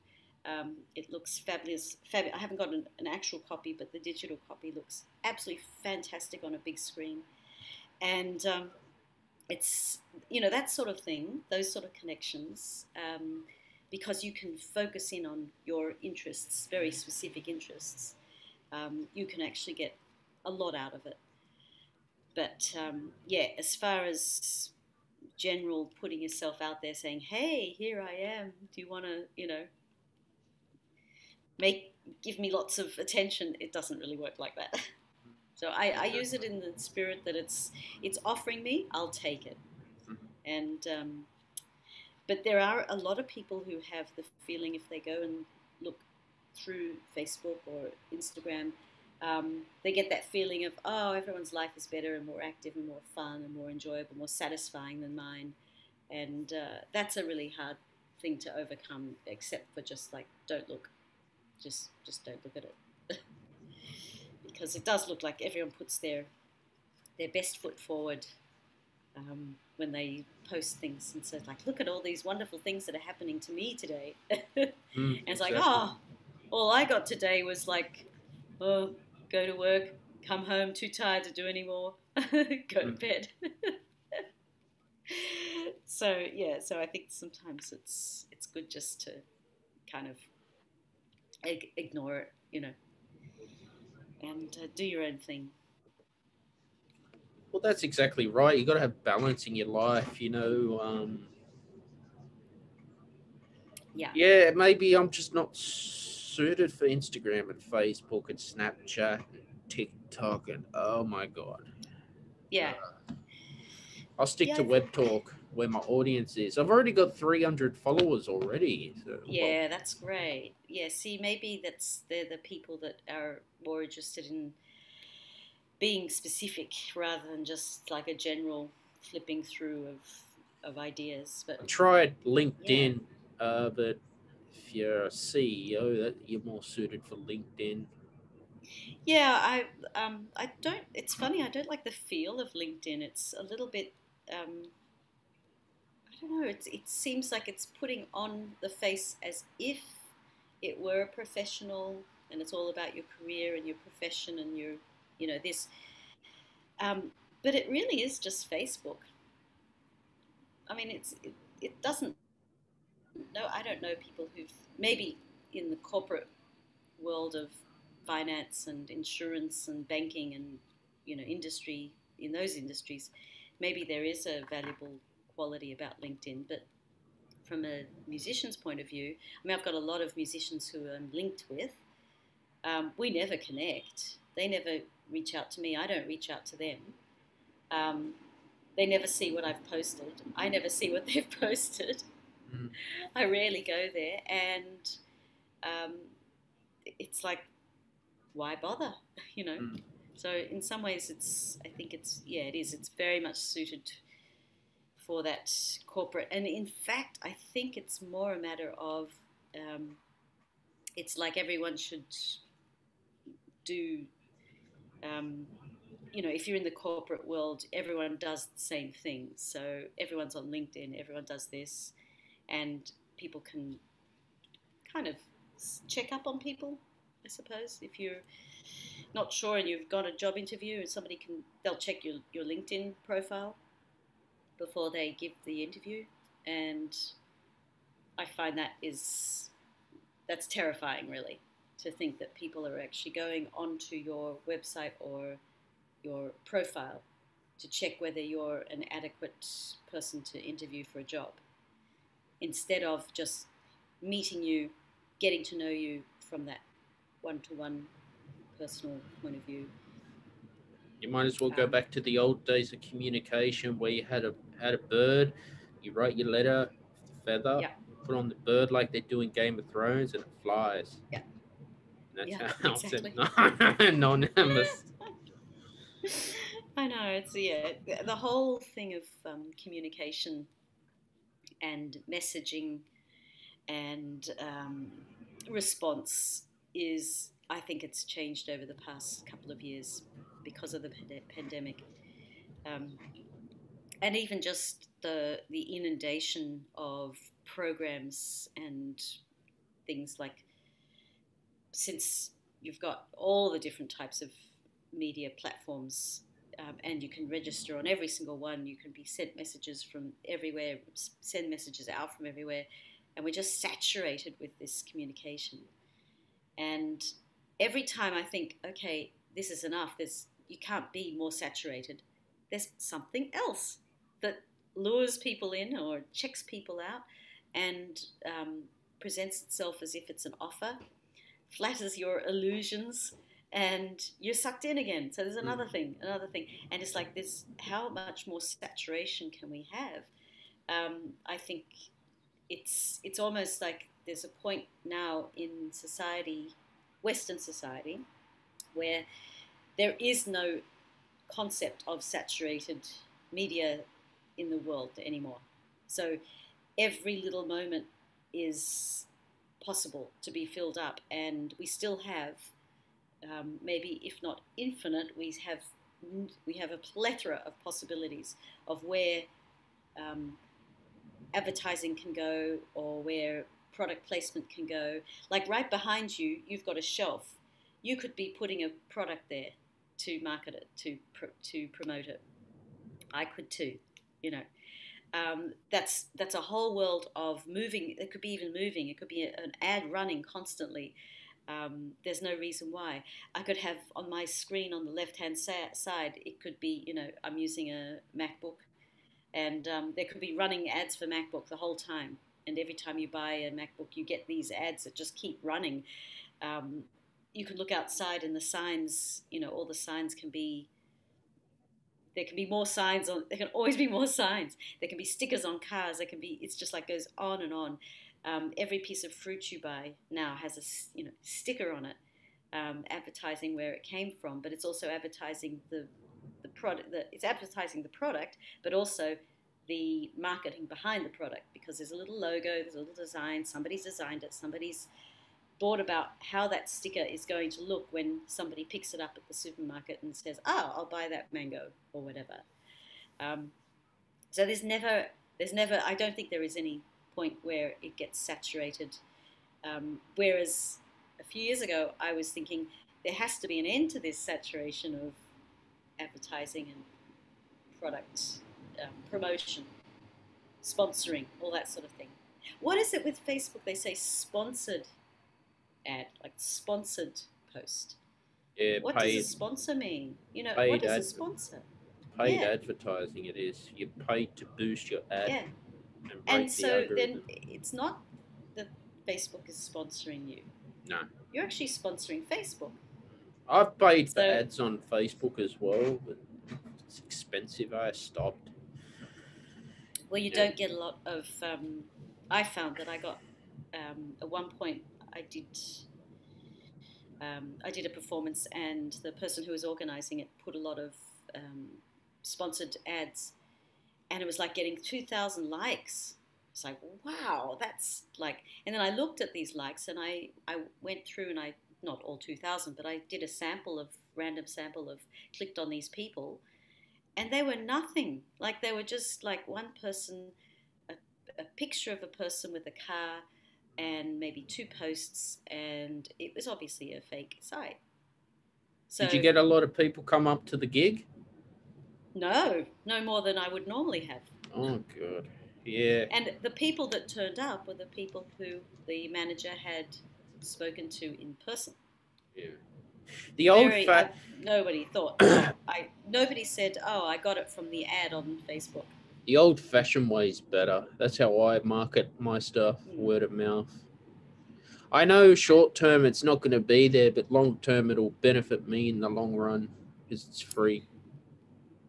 It looks fabulous. I haven't got an actual copy, but the digital copy looks absolutely fantastic on a big screen. And it's, that sort of thing, those sort of connections, because you can focus in on your interests, very specific interests, you can actually get a lot out of it. But as far as general putting yourself out there saying, hey, here I am, do you want to, give me lots of attention, it doesn't really work like that. So I use it in the spirit that it's offering me, I'll take it. And but there are a lot of people who have the feeling, if they go and look through Facebook or Instagram, they get that feeling of, oh, everyone's life is better and more active and more fun and more enjoyable, more satisfying than mine. And that's a really hard thing to overcome, except for just like, don't look. Just don't look at it. Because it does look like everyone puts their best foot forward when they post things and says, like, look at all these wonderful things that are happening to me today. And it's like, oh, all I got today was like, oh, go to work, come home too tired to do any more, go to bed. So yeah, so I think sometimes it's good just to kind of ignore it, you know, and do your own thing. Well, that's exactly right. You got to have balance in your life, you know. Yeah, maybe I'm just not suited for Instagram and Facebook and Snapchat and TikTok and oh my god. Yeah. I'll stick to Webtalk where my audience is. I've already got 300 followers already. So, yeah, that's great. Yeah, see, maybe they're the people that are more interested in being specific rather than just like a general flipping through of ideas. But I tried LinkedIn, but if you're a CEO, that you're more suited for LinkedIn. Yeah, I don't. It's funny. I don't like the feel of LinkedIn. It's a little bit. I don't know. It seems like it's putting on the face as if it were a professional, and it's all about your career and your profession and your, you know, this. But it really is just Facebook. I mean, it doesn't. No, I don't know people who've maybe in the corporate world of finance and insurance and banking and, you know, industry, in those industries, maybe there is a valuable quality about LinkedIn. But from a musician's point of view, I mean, I've got a lot of musicians who I'm linked with. We never connect. They never reach out to me. I don't reach out to them. They never see what I've posted. I never see what they've posted. I rarely go there, and it's like, why bother? You know. So in some ways, I think it is. It's very much suited for that corporate, and in fact, I think it's more a matter of, it's like everyone should do. You know, if you're in the corporate world, everyone does the same thing. So everyone's on LinkedIn, everyone does this, and people can kind of check up on people, I suppose. If you're not sure and you've got a job interview, and they'll check your LinkedIn profile before they give the interview. And I find that's terrifying, really, to think that people are actually going onto your website or your profile to check whether you're an adequate person to interview for a job, instead of just meeting you, getting to know you from that one-to-one personal point of view. You might as well go back to the old days of communication where you had a bird, you write your letter, feather, put on the bird like they do in Game of Thrones, and it flies. Yeah. That's how exactly. it's anonymous. I know, it's the whole thing of communication and messaging and response is, I think it's changed over the past couple of years because of the pandemic, and even just the inundation of programs and things like, since you've got all the different types of media platforms, and you can register on every single one. You can be sent messages from everywhere, send messages out from everywhere, and we're just saturated with this communication. And every time I think, okay, this is enough, you can't be more saturated, there's something else that lures people in or checks people out and presents itself as if it's an offer, flatters your illusions, and you're sucked in again. So there's another thing, and it's like this: how much more saturation can we have? I think it's almost like there's a point now in society, Western society, where there is no concept of saturated media in the world anymore. So every little moment is possible to be filled up, and we still have maybe, if not infinite, we have a plethora of possibilities of where advertising can go, or where product placement can go. Like right behind you, you've got a shelf. You could be putting a product there to market it, to promote it. I could too, you know. That's a whole world of moving. It could be even moving. It could be an ad running constantly. There's no reason why. I could have on my screen on the left-hand side, it could be, you know, I'm using a MacBook, and there could be running ads for MacBook the whole time. And every time you buy a MacBook, you get these ads that just keep running. You could look outside, and the signs, you know, all the signs can be. There can be more signs on. There can always be more signs. There can be stickers on cars. There can be. It's just like goes on and on. Every piece of fruit you buy now has a, you know, sticker on it, advertising where it came from. But it's also advertising the product. It's advertising the product, but also the marketing behind the product, because there's a little logo, there's a little design. Somebody's designed it. Somebody's thought about how that sticker is going to look when somebody picks it up at the supermarket and says, "Oh, I'll buy that mango," or whatever. So there's never. I don't think there is any point where it gets saturated. Whereas a few years ago, I was thinking there has to be an end to this saturation of advertising and product promotion, sponsoring, all that sort of thing. What is it with Facebook? They say sponsored ad, like sponsored post. Yeah, what paid, does a sponsor mean? You know, what is a sponsor? Paid advertising it is. You're paid to boost your ad. Yeah. And so then it's not that Facebook is sponsoring you. No. You're actually sponsoring Facebook. I've paid for ads on Facebook as well, but it's expensive. I stopped. Well, you don't get a lot of... I found that I got... at one point, I did a performance, and the person who was organising it put a lot of sponsored ads, and it was like getting 2,000 likes. It's like, wow, that's like... And then I looked at these likes, and I went through, and I, not all 2,000, but I did a random sample of, clicked on these people, and they were nothing. Like, they were just like one person, a picture of a person with a car, and maybe 2 posts, and it was obviously a fake site. So, did you get a lot of people come up to the gig? No more than I would normally have. Oh, God. Yeah. And the people that turned up were the people who the manager had spoken to in person. Yeah. The old nobody thought. Nobody said, "Oh, I got it from the ad on Facebook." The old-fashioned way is better. That's how I market my stuff, word of mouth. I know short-term it's not going to be there, but long-term it'll benefit me in the long run because it's free.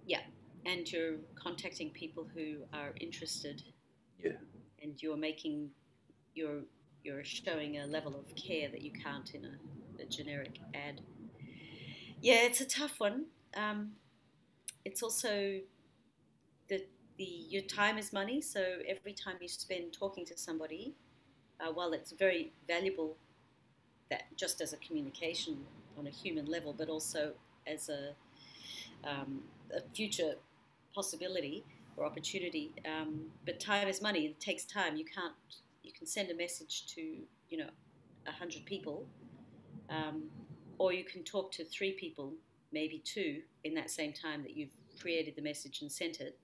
Yeah, and you're contacting people who are interested. Yeah. And you're showing a level of care that you can't in a generic ad. Yeah, it's a tough one. It's also your time is money, so every time you spend talking to somebody, while it's very valuable, that just as a communication on a human level, but also as a future possibility or opportunity. But time is money. It takes time. You can send a message to 100 people, or you can talk to 3 people, maybe 2, in that same time that you've created the message and sent it.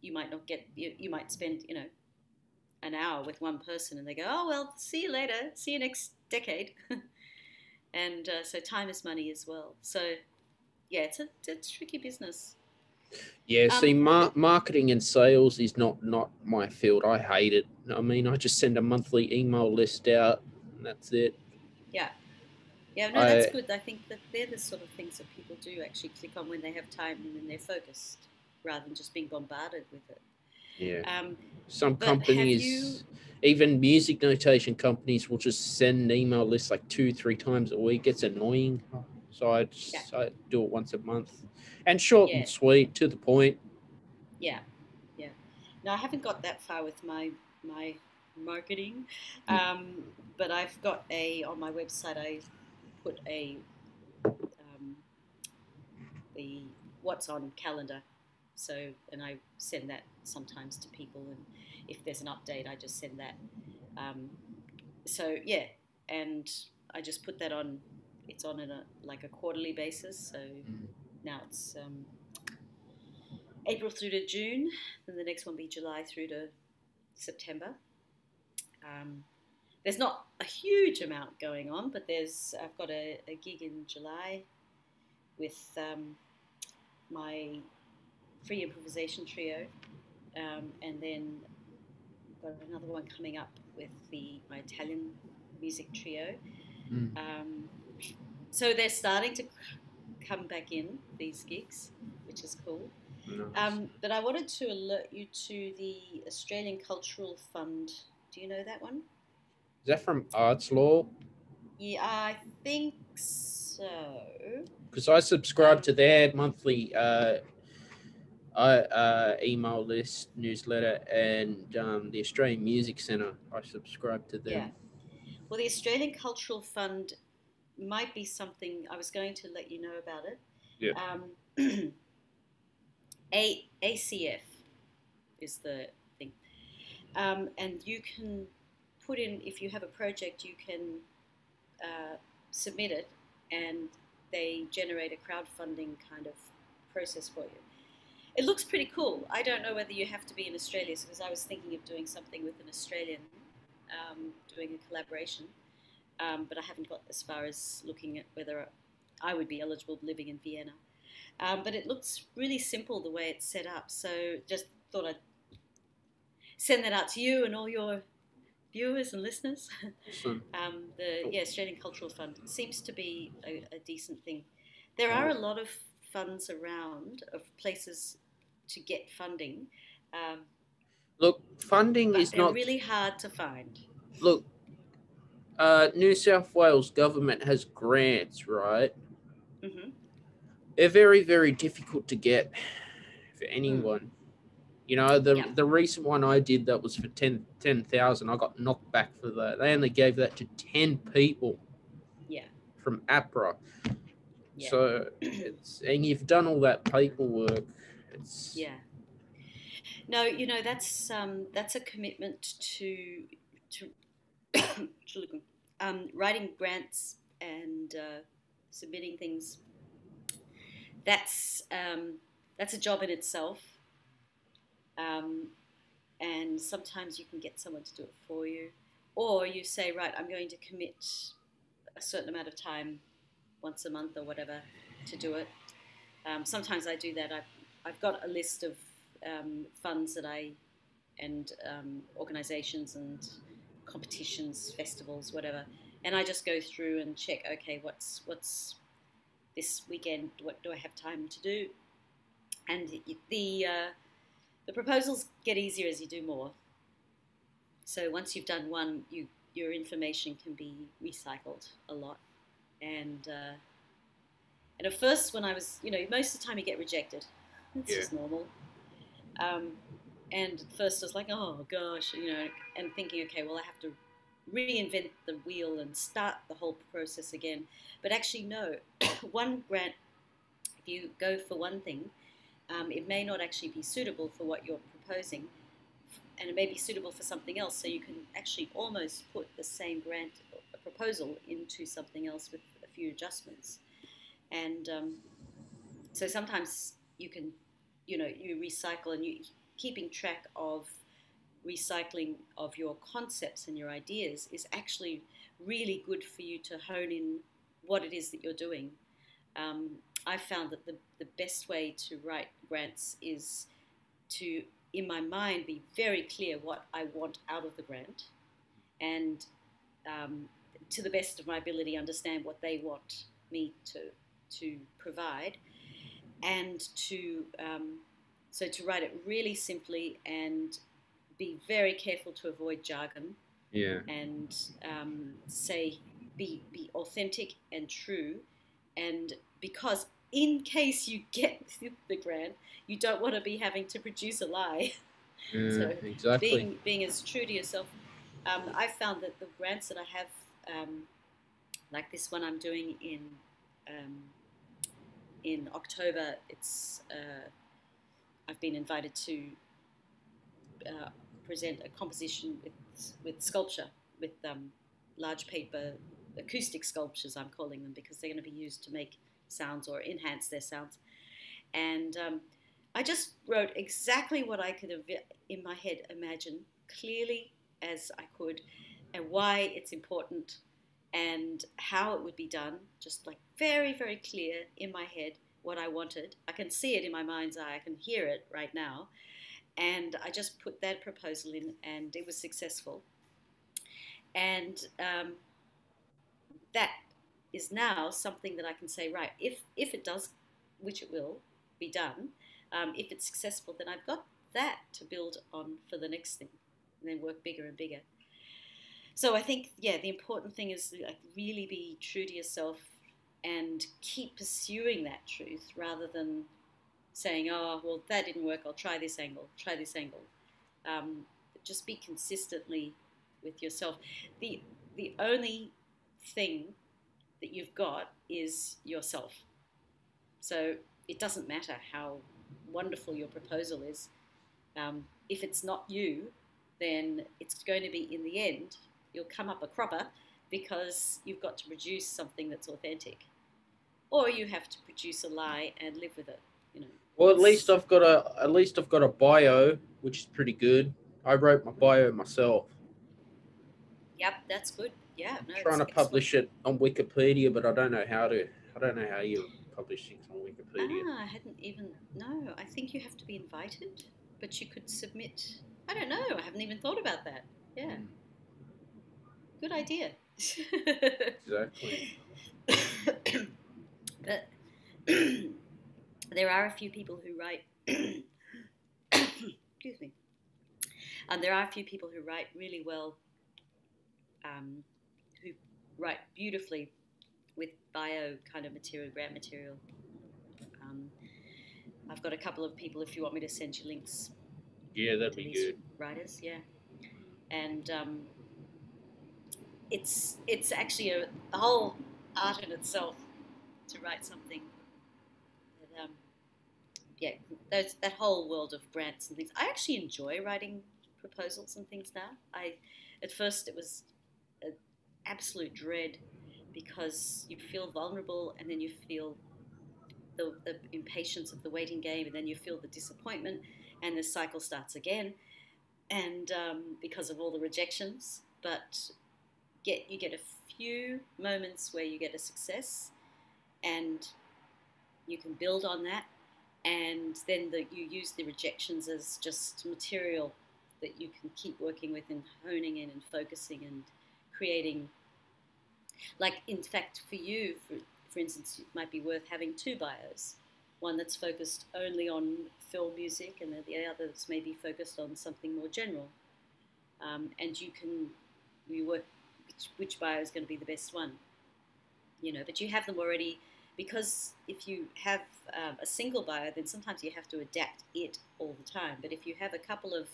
You might not get. You might spend an hour with one person, and they go, "Oh well, see you later. See you next decade." And so time is money as well. So yeah, it's a tricky business. Yeah, see, marketing and sales is not my field. I hate it. I mean, I just send a monthly email list out, and that's it. Yeah. Yeah, no, that's good. I think that they're the sort of things that people do actually click on when they have time and when they're focused, rather than just being bombarded with it. Yeah. Some companies, even music notation companies, will just send email lists like 2-3 times a week. It's annoying. So I do it once a month. And short and sweet, to the point. Yeah. Yeah. No, I haven't got that far with my marketing. But I've got on my website, I put the what's on calendar. So, and I send that sometimes to people, and if there's an update, I just send that. So yeah, and I just put that on. It's on like a quarterly basis. So now it's April through to June, then the next one will be July through to September. There's not a huge amount going on, but I've got a gig in July with my free improvisation trio, and then I've got another one coming up with my Italian music trio. So they're starting to come back in, these gigs, which is cool. Nice. But I wanted to alert you to the Australian Cultural Fund. Do you know that one? Is that from Arts Law? Yeah, I think so. Because I subscribe to their monthly email list newsletter, and the Australian Music Centre, I subscribe to them. Yeah. Well, the Australian Cultural Fund might be something I was going to let you know about it. Yeah. ACF is the thing. And you can put in, if you have a project, you can submit it, and they generate a crowdfunding kind of process for you. It looks pretty cool. I don't know whether you have to be in Australia, because I was thinking of doing something with an Australian, doing a collaboration, but I haven't got as far as looking at whether I would be eligible living in Vienna. But it looks really simple the way it's set up. So just thought I'd send that out to you and all your viewers and listeners. Awesome. The Australian Cultural Fund seems to be a decent thing. There are a lot of funds around, of places to get funding. Look, funding is not really hard to find. Look, New South Wales government has grants, right? Mm-hmm. They're very, very difficult to get for anyone. You know, the recent one I did that was for 10,000. I got knocked back for that. They only gave that to 10 people. Yeah. From APRA. Yeah. So and you've done all that paperwork. No, you know, that's a commitment to writing grants and submitting things. That's a job in itself. And sometimes you can get someone to do it for you, or you say, right, I'm going to commit a certain amount of time, once a month or whatever, to do it. Sometimes I do that. I've got a list of funds and organizations and competitions, festivals, whatever, and I just go through and check. Okay, what's this weekend? What do I have time to do? And the proposals get easier as you do more. So once you've done one, your information can be recycled a lot. And at first, when I was, most of the time you get rejected. It's just normal. And at first I was like, oh gosh, and thinking, okay, well, I have to reinvent the wheel and start the whole process again. But actually, no. One grant, if you go for one thing, it may not actually be suitable for what you're proposing, and it may be suitable for something else. So you can actually almost put the same grant proposal into something else with a few adjustments. And so sometimes you can, you recycle, and you keeping track of recycling of your concepts and your ideas is actually really good for you to hone in what it is that you're doing. I've found that the best way to write grants is to, in my mind, be very clear what I want out of the grant, and to the best of my ability, understand what they want me to provide, and to write it really simply and be very careful to avoid jargon. Yeah. And be authentic and true, and because in case you get the grant, you don't want to be having to produce a lie. So exactly. Being as true to yourself. I've found that the grants that I have, like this one I'm doing in October, I've been invited to present a composition with sculpture, with large paper acoustic sculptures, I'm calling them, because they're going to be used to make sounds or enhance their sounds. And I just wrote exactly what I could have in my head imagine clearly as I could, and why it's important and how it would be done, just like very, very clear in my head what I wanted. I can see it in my mind's eye, I can hear it right now. And I just put that proposal in, and it was successful. And that is now something that I can say, right, if it does, which it will be done, if it's successful, then I've got that to build on for the next thing, and then work bigger and bigger. So I think, yeah, the important thing is like really be true to yourself and keep pursuing that truth rather than saying, oh, well, that didn't work, I'll try this angle. Just be consistently with yourself. The only thing that you've got is yourself. So it doesn't matter how wonderful your proposal is. If it's not you, then it's going to be, in the end, you'll come up a cropper because you've got to produce something that's authentic. Or you have to produce a lie and live with it, you know. Well, at least I've got a bio, which is pretty good. I wrote my bio myself. Yep, that's good. Yeah, I'm trying to publish it on Wikipedia, but I don't know how you publish things on Wikipedia. I hadn't even. No, I think you have to be invited, but you could submit. I don't know. I haven't even thought about that. Yeah. Good idea. Exactly. But there are a few people who write. Excuse me. There are a few people who write really well, who write beautifully with bio kind of material, grant material. I've got a couple of people, if you want me to send you links. Yeah, that'd be good. Writers, yeah. And it's actually a whole art in itself to write something that, that whole world of grants and things. I actually enjoy writing proposals and things now. At first it was an absolute dread because you feel vulnerable, and then you feel the impatience of the waiting game, and then you feel the disappointment, and the cycle starts again, and because of all the rejections. But you get a few moments where you get a success, and you can build on that, and then you use the rejections as just material that you can keep working with and honing in and focusing and creating. Like, in fact, for you, for instance, it might be worth having two bios. One that's focused only on film music, and then the other that's maybe focused on something more general. And you work which bio is going to be the best one, you know. But you have them already, because if you have a single bio, then sometimes you have to adapt it all the time. But if you have a couple of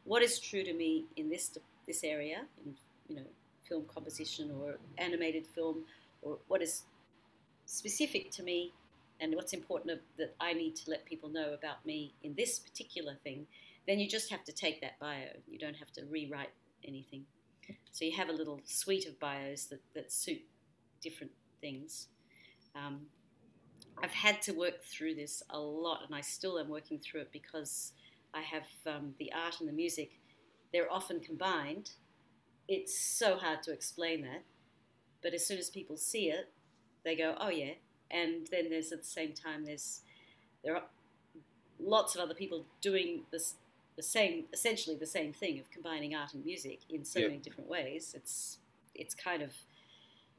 what is true to me in this area, in, you know, film composition or animated film, or what is specific to me and what's important that I need to let people know about me in this particular thing, then you just have to take that bio. You don't have to rewrite anything. So you have a little suite of bios that suit different things. I've had to work through this a lot, and I still am working through it, because I have the art and the music. They're often combined. It's so hard to explain that, but as soon as people see it, they go, oh yeah. And then there's, at the same time, there are lots of other people doing essentially the same thing of combining art and music in so many different ways. It's kind of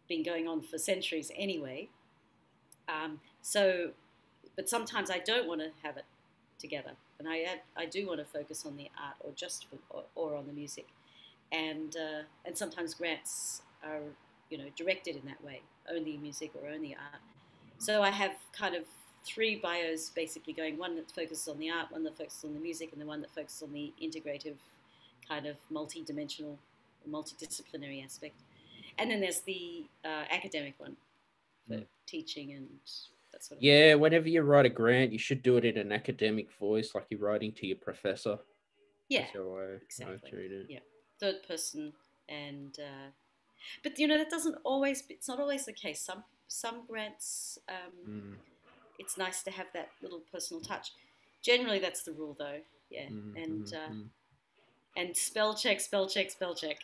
been going on for centuries anyway. But sometimes I don't want to have it together, and I do want to focus on the art or on the music, and sometimes grants are, you know, directed in that way, only music or only art. So I have kind of three bios basically going: one that focuses on the art, one that focuses on the music, and the one that focuses on the integrative kind of multi-dimensional, multidisciplinary aspect. And then there's the academic one for teaching and that sort of thing. Yeah, whenever you write a grant, you should do it in an academic voice, like you're writing to your professor. Yeah, That's how I treat it. Yeah, third person, and but you know that doesn't always. It's not always the case. Some grants, it's nice to have that little personal touch. Generally, that's the rule, though. Yeah, and spell check, spell check, spell check.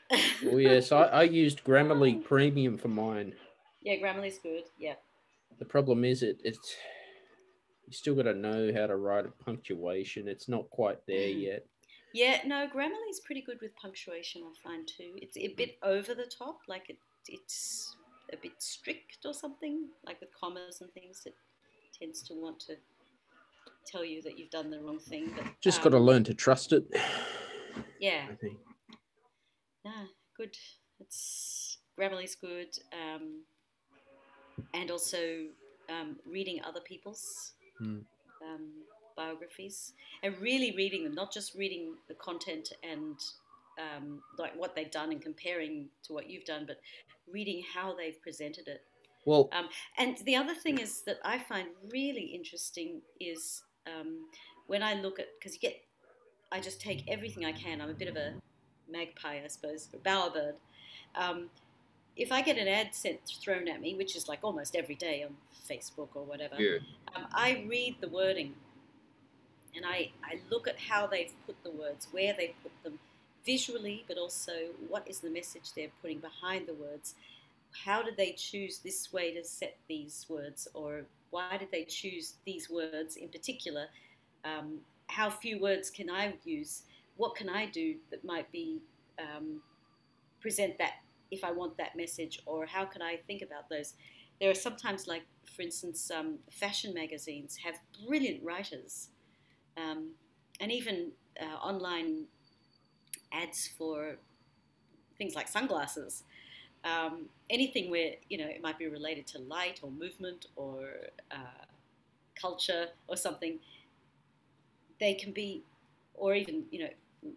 Oh yes, I used Grammarly Premium for mine. Yeah, Grammarly's good. Yeah. The problem is it's you still got to know how to write a punctuation. It's not quite there yet. Yeah, no, Grammarly's pretty good with punctuation, I find too. It's a bit over the top, like it's a bit strict or something, like with commas and things. It tends to want to tell you that you've done the wrong thing. But just got to learn to trust it. Yeah. I think. Yeah, good. Grammarly's good, and also reading other people's biographies and really reading them, not just reading the content and like what they've done and comparing to what you've done, but reading how they've presented it. Well, and the other thing is that I find really interesting is when I look at, because I just take everything I can. I'm a bit of a magpie, I suppose, a bowerbird. If I get an ad thrown at me, which is like almost every day on Facebook or whatever, I read the wording and I look at how they've put the words, where they've put them visually, but also what is the message they're putting behind the words. How did they choose this way to set these words, or why did they choose these words in particular? How few words can I use? What can I do that might be present that if I want that message, or how can I think about those? There are sometimes, like for instance, fashion magazines have brilliant writers, and even online ads for things like sunglasses. Anything where it might be related to light or movement or culture or something. They can be, or even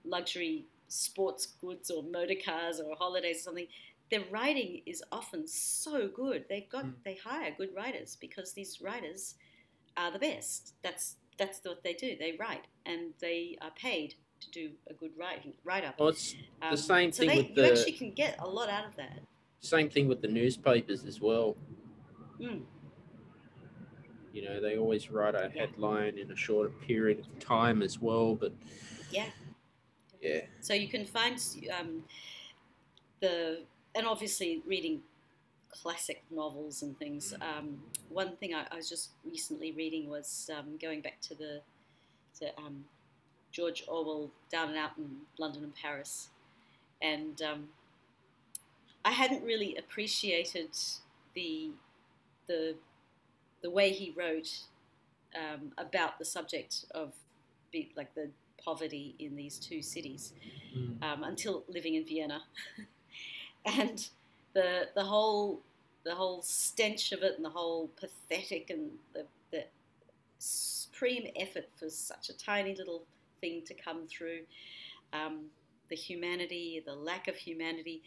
luxury sports goods or motor cars or holidays or something. Their writing is often so good. They hire good writers because these writers are the best. That's what they do. They write and they are paid to do a good write-up. Well, it's the same thing you actually can get a lot out of that. Same thing with the newspapers as well. Mm. They always write a headline in a shorter period of time as well, but yeah. So you can find and obviously reading classic novels and things. One thing I was just recently reading was going back to George Orwell, Down and Out in London and Paris, and I hadn't really appreciated the way he wrote about the subject of the poverty in these two cities until living in Vienna, and the whole stench of it and the whole pathetic and the supreme effort for such a tiny little thing to come through, the humanity, the lack of humanity,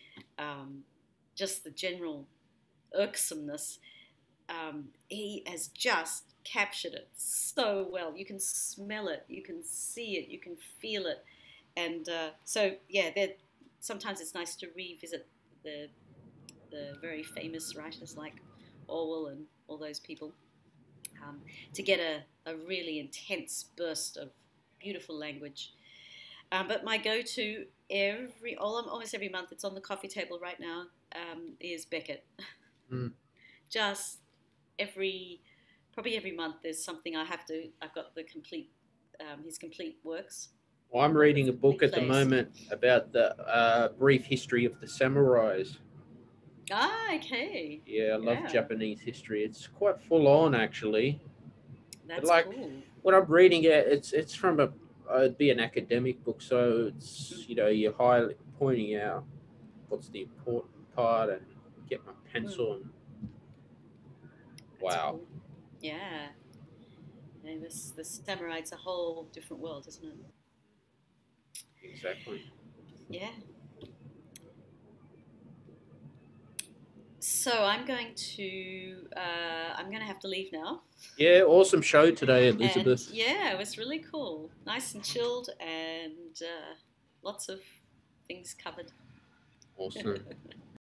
just the general irksomeness. He has just captured it so well. You can smell it, you can see it, you can feel it, and sometimes it's nice to revisit the very famous writers like Orwell and all those people to get a really intense burst of beautiful language. But my go-to almost every month, it's on the coffee table right now, is Beckett. Just probably every month there's something I've got the complete, his complete works. Well, I'm reading a book at the moment about the brief history of the samurais. Ah, okay. Yeah, I love Japanese history. It's quite full on, actually. That's cool. When I'm reading it, it's from it'd be an academic book, so it's you're highly pointing out what's the important part, and get my pencil and wow. Cool. Yeah. And the samurai, it's a whole different world, isn't it? Exactly. Yeah. So I'm going to have to leave now. Yeah, awesome show today, Elisabeth. And yeah, it was really cool, nice and chilled, and lots of things covered. Awesome.